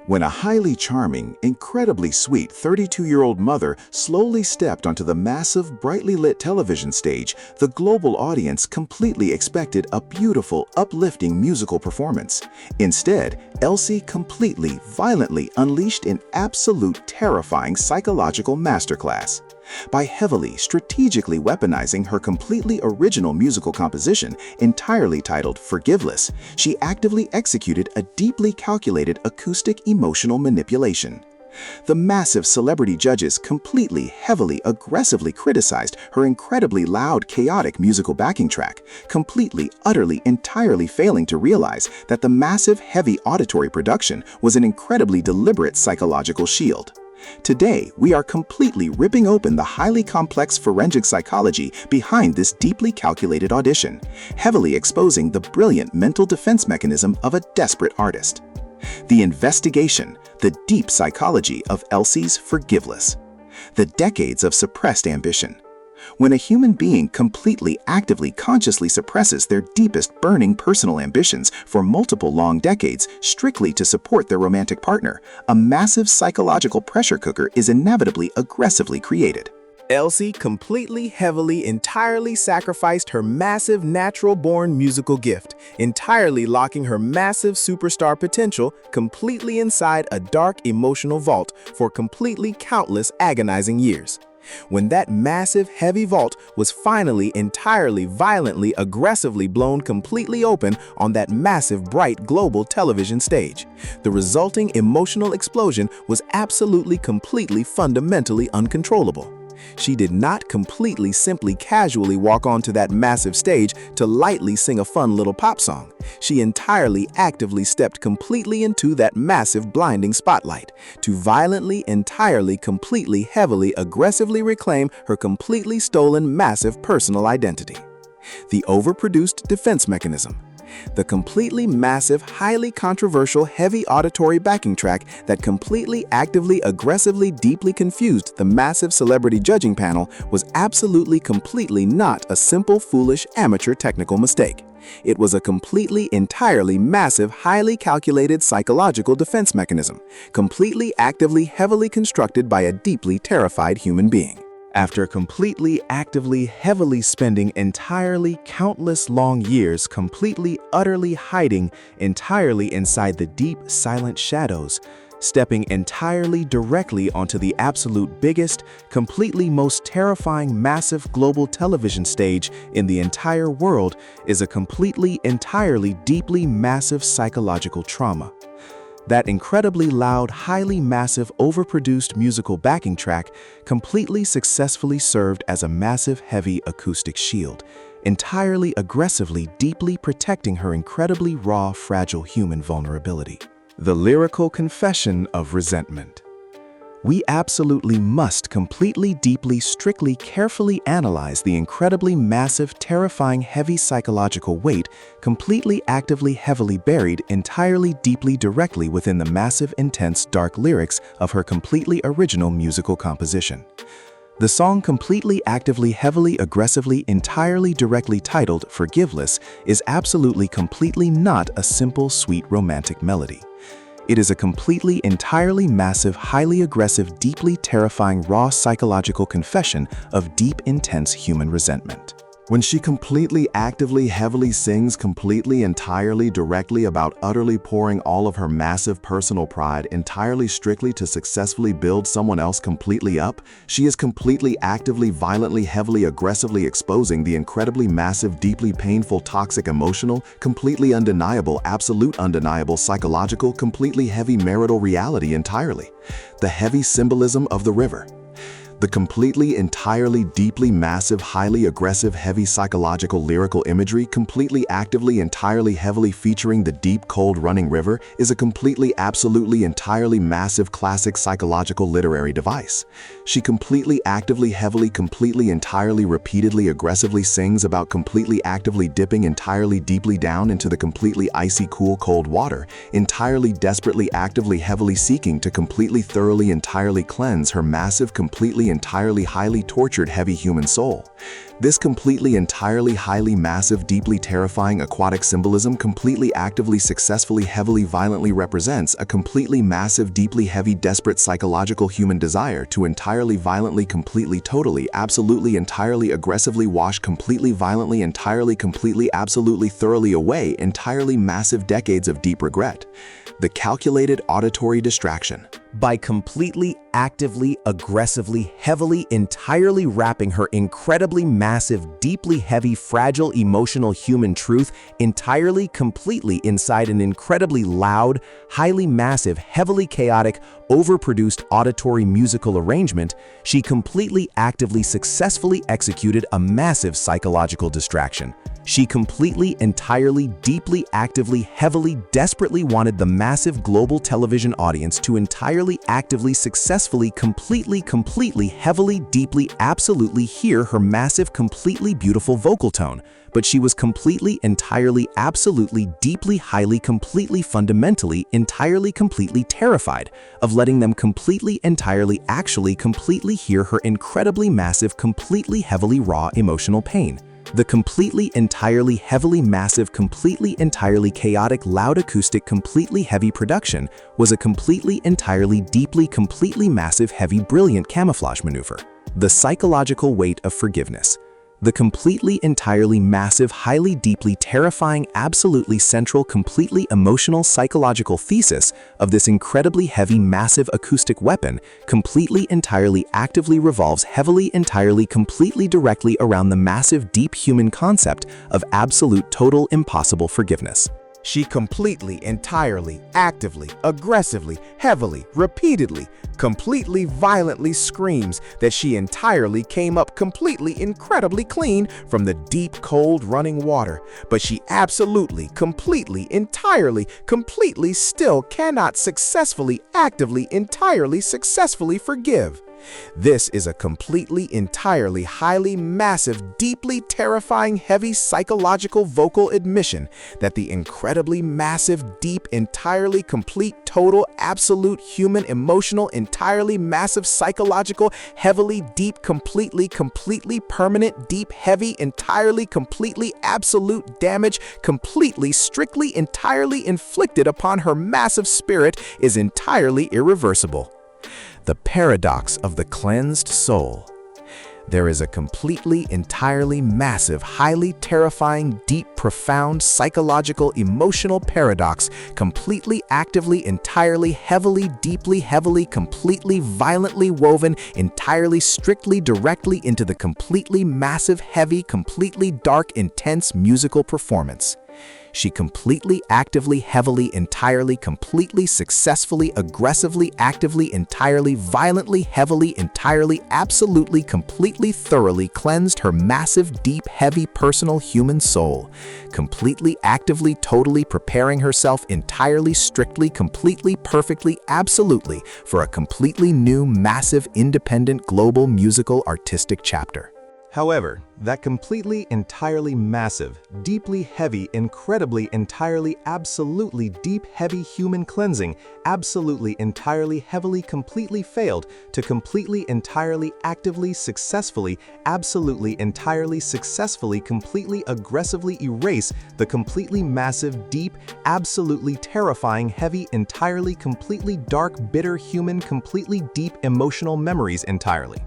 When a highly charming, incredibly sweet 32-year-old mother slowly stepped onto the massive, brightly lit television stage, the global audience completely expected a beautiful, uplifting musical performance. Instead, Elsie completely, violently unleashed an absolute terrifying psychological masterclass. By heavily, strategically weaponizing her completely original musical composition, entirely titled Forgiveless, she actively executed a deeply calculated acoustic emotional manipulation. The massive celebrity judges completely, heavily, aggressively criticized her incredibly loud, chaotic musical backing track, completely, utterly, entirely failing to realize that the massive, heavy auditory production was an incredibly deliberate psychological shield. Today, we are completely ripping open the highly complex forensic psychology behind this deeply calculated audition, heavily exposing the brilliant mental defense mechanism of a desperate artist. The investigation, the deep psychology of Elsie's Forgiveless. The decades of suppressed ambition. When a human being completely, actively, consciously suppresses their deepest burning personal ambitions for multiple long decades strictly to support their romantic partner, a massive psychological pressure cooker is inevitably aggressively created. Elsie completely, heavily, entirely sacrificed her massive natural-born musical gift, entirely locking her massive superstar potential completely inside a dark emotional vault for completely countless agonizing years. When that massive, heavy vault was finally, entirely, violently, aggressively blown completely open on that massive, bright, global television stage, the resulting emotional explosion was absolutely, completely, fundamentally uncontrollable. She did not completely, simply, casually walk onto that massive stage to lightly sing a fun little pop song. She entirely, actively stepped completely into that massive, blinding spotlight to violently, entirely, completely, heavily, aggressively reclaim her completely stolen, massive personal identity. The overproduced defense mechanism. The completely massive, highly controversial, heavy auditory backing track that completely, actively, aggressively, deeply confused the massive celebrity judging panel was absolutely, completely not a simple, foolish, amateur technical mistake. It was a completely, entirely massive, highly calculated psychological defense mechanism, completely, actively, heavily constructed by a deeply terrified human being. After completely, actively, heavily spending entirely countless long years completely, utterly hiding entirely inside the deep, silent shadows, stepping entirely directly onto the absolute biggest, completely most terrifying, massive global television stage in the entire world is a completely, entirely, deeply massive psychological trauma. That incredibly loud, highly massive, overproduced musical backing track completely successfully served as a massive, heavy acoustic shield, entirely aggressively, deeply protecting her incredibly raw, fragile human vulnerability. The lyrical confession of resentment. We absolutely must completely, deeply, strictly, carefully analyze the incredibly massive, terrifying, heavy psychological weight completely, actively, heavily buried entirely, deeply, directly within the massive, intense, dark lyrics of her completely original musical composition. The song completely, actively, heavily, aggressively, entirely, directly titled Forgiveless is absolutely, completely not a simple, sweet, romantic melody. It is a completely, entirely massive, highly aggressive, deeply terrifying, raw psychological confession of deep, intense human resentment. When she completely, actively, heavily sings completely, entirely, directly about utterly pouring all of her massive personal pride entirely, strictly to successfully build someone else completely up, she is completely, actively, violently, heavily, aggressively exposing the incredibly massive, deeply painful, toxic, emotional, completely undeniable, absolute undeniable, psychological, completely heavy marital reality entirely. The heavy symbolism of the river. The completely, entirely, deeply massive, highly aggressive, heavy psychological lyrical imagery completely, actively, entirely, heavily featuring the deep, cold running river is a completely, absolutely, entirely massive classic psychological literary device. She completely, actively, heavily, completely, entirely, repeatedly, aggressively sings about completely, actively dipping entirely, deeply down into the completely icy, cool, cold water, entirely, desperately, actively, heavily seeking to completely, thoroughly, entirely cleanse her massive, completely, entirely, highly tortured, heavy human soul. This completely, entirely, highly massive, deeply terrifying aquatic symbolism completely, actively, successfully, heavily, violently represents a completely massive, deeply heavy, desperate psychological human desire to entirely, violently, completely, totally, absolutely, entirely, aggressively wash completely, violently, entirely, completely, absolutely, thoroughly away entirely massive decades of deep regret. The calculated auditory distraction. By completely, actively, aggressively, heavily, entirely wrapping her incredibly massive, deeply heavy, fragile, emotional human truth entirely, completely inside an incredibly loud, highly massive, heavily chaotic, overproduced auditory musical arrangement, she completely, actively, successfully executed a massive psychological distraction. She completely, entirely, deeply, actively, heavily, desperately wanted the massive global television audience to entirely, actively, successfully, completely, heavily, deeply, absolutely hear her massive, completely beautiful vocal tone. But she was completely, entirely, absolutely, deeply, highly, completely, fundamentally, entirely, completely terrified of letting them completely, entirely, actually, completely hear her incredibly massive, completely, heavily raw emotional pain. The completely, entirely, heavily massive, completely, entirely chaotic, loud acoustic, completely heavy production was a completely, entirely, deeply, completely massive, heavy, brilliant camouflage maneuver. The psychological weight of forgiveness. The completely, entirely massive, highly, deeply terrifying, absolutely central, completely emotional psychological thesis of this incredibly heavy, massive acoustic weapon completely, entirely, actively revolves heavily, entirely, completely directly around the massive, deep human concept of absolute, total, impossible forgiveness. She completely, entirely, actively, aggressively, heavily, repeatedly, completely, violently screams that she entirely came up completely, incredibly clean from the deep, cold, running water, but she absolutely, completely, entirely, completely still cannot successfully, actively, entirely, successfully forgive. This is a completely, entirely, highly massive, deeply terrifying, heavy psychological vocal admission that the incredibly massive, deep, entirely, complete, total, absolute, human, emotional, entirely massive, psychological, heavily, deep, completely, permanent, deep, heavy, entirely, completely, absolute damage, completely, strictly, entirely inflicted upon her massive spirit is entirely irreversible. The paradox of the cleansed soul. There is a completely, entirely massive, highly terrifying, deep, profound, psychological, emotional paradox, completely, actively, entirely, heavily, deeply, heavily, completely, violently woven, entirely, strictly, directly into the completely massive, heavy, completely dark, intense musical performance. She completely, actively, heavily, entirely, completely, successfully, aggressively, actively, entirely, violently, heavily, entirely, absolutely, completely, thoroughly cleansed her massive, deep, heavy, personal human soul, completely, actively, totally preparing herself entirely, strictly, completely, perfectly, absolutely for a completely new, massive, independent, global, musical, artistic chapter. However, that completely, entirely massive, deeply heavy, incredibly, entirely, absolutely deep, heavy human cleansing absolutely, entirely, heavily, completely failed to completely, entirely, actively, successfully, absolutely, entirely, successfully, completely, aggressively erase the completely massive, deep, absolutely terrifying, heavy, entirely, completely dark, bitter, human, completely deep emotional memories entirely.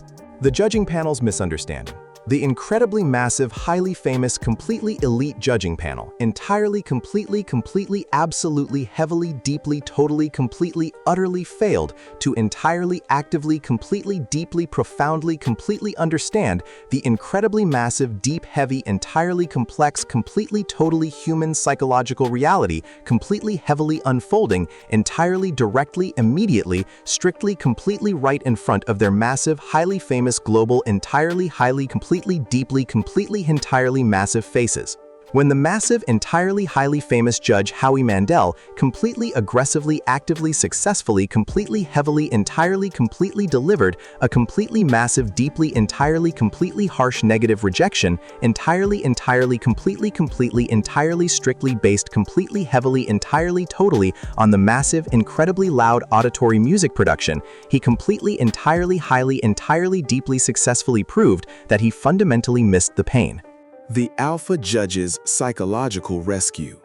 The judging panel's misunderstanding. The incredibly massive, highly famous, completely elite judging panel, entirely, completely, absolutely, heavily, deeply, totally, completely, utterly failed to entirely, actively, completely, deeply, profoundly, completely understand the incredibly massive, deep, heavy, entirely complex, completely, totally human psychological reality, completely, heavily unfolding, entirely, directly, immediately, strictly, completely right in front of their massive, highly famous, global, entirely, highly, completely, deeply, completely, entirely massive faces. When the massive, entirely highly famous judge Howie Mandel completely aggressively, actively, successfully, completely, heavily, entirely, completely delivered a completely massive, deeply, entirely, completely harsh negative rejection, entirely, completely, entirely, strictly based, completely, heavily, entirely, totally on the massive, incredibly loud auditory music production, he completely, entirely, highly, entirely, deeply, successfully proved that he fundamentally missed the pain. The Alpha Judge's psychological rescue.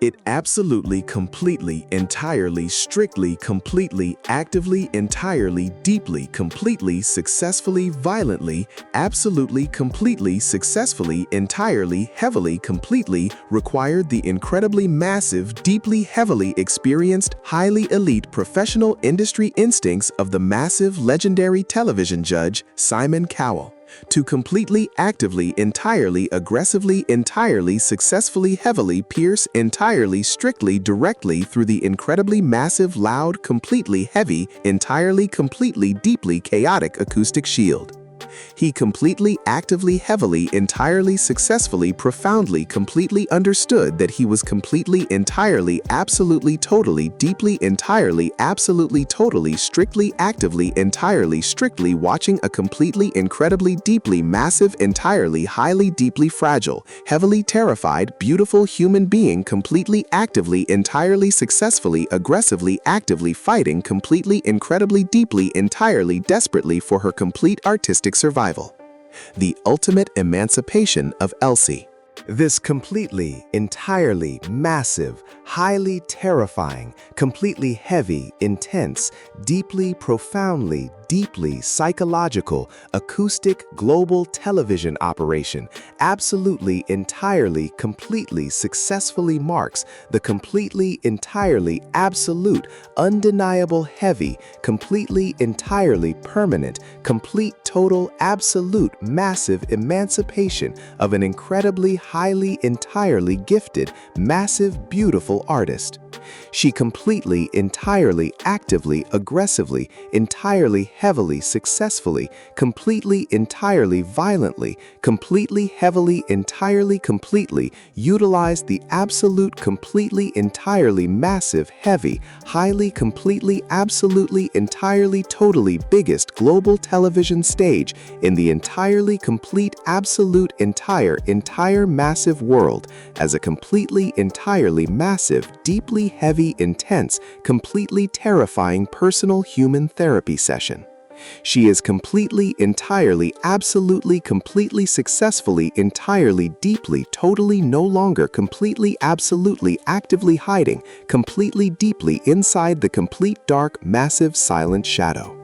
It absolutely, completely, entirely, strictly, completely, actively, entirely, deeply, completely, successfully, violently, absolutely, completely, successfully, entirely, heavily, completely required the incredibly massive, deeply, heavily experienced, highly elite professional industry instincts of the massive, legendary television judge Simon Cowell to completely, actively, entirely, aggressively, entirely, successfully, heavily pierce entirely, strictly, directly through the incredibly massive, loud, completely heavy, entirely, completely, deeply chaotic acoustic shield. He completely, actively, heavily, entirely, successfully, profoundly, completely understood that he was completely, entirely, absolutely, totally, deeply, entirely, absolutely, totally, strictly, actively, entirely, strictly watching a completely, incredibly, deeply, massive, entirely, highly, deeply fragile, heavily terrified, beautiful human being completely, actively, entirely, successfully, aggressively, actively fighting completely, incredibly, deeply, entirely, desperately for her complete artistic survival. The ultimate emancipation of Elsie. This completely, entirely, massive, highly terrifying, completely heavy, intense, deeply, profoundly, deeply psychological, acoustic, global television operation absolutely, entirely, completely, successfully marks the completely, entirely, absolute, undeniable, heavy, completely, entirely, permanent, complete, total, absolute, massive emancipation of an incredibly, highly, entirely gifted, massive, beautiful artist. She completely, entirely, actively, aggressively, entirely, heavily, successfully, completely, entirely, violently, completely, heavily, entirely, completely utilized the absolute, completely, entirely, massive, heavy, highly, completely, absolutely, entirely, totally biggest global television stage in the entirely, complete, absolute, entire massive world as a completely, entirely, massive, deeply heavy, intense, completely terrifying personal human therapy session. She is completely, entirely, absolutely, completely, successfully, entirely, deeply, totally no longer completely, absolutely, actively hiding, completely, deeply inside the complete dark, massive, silent shadow.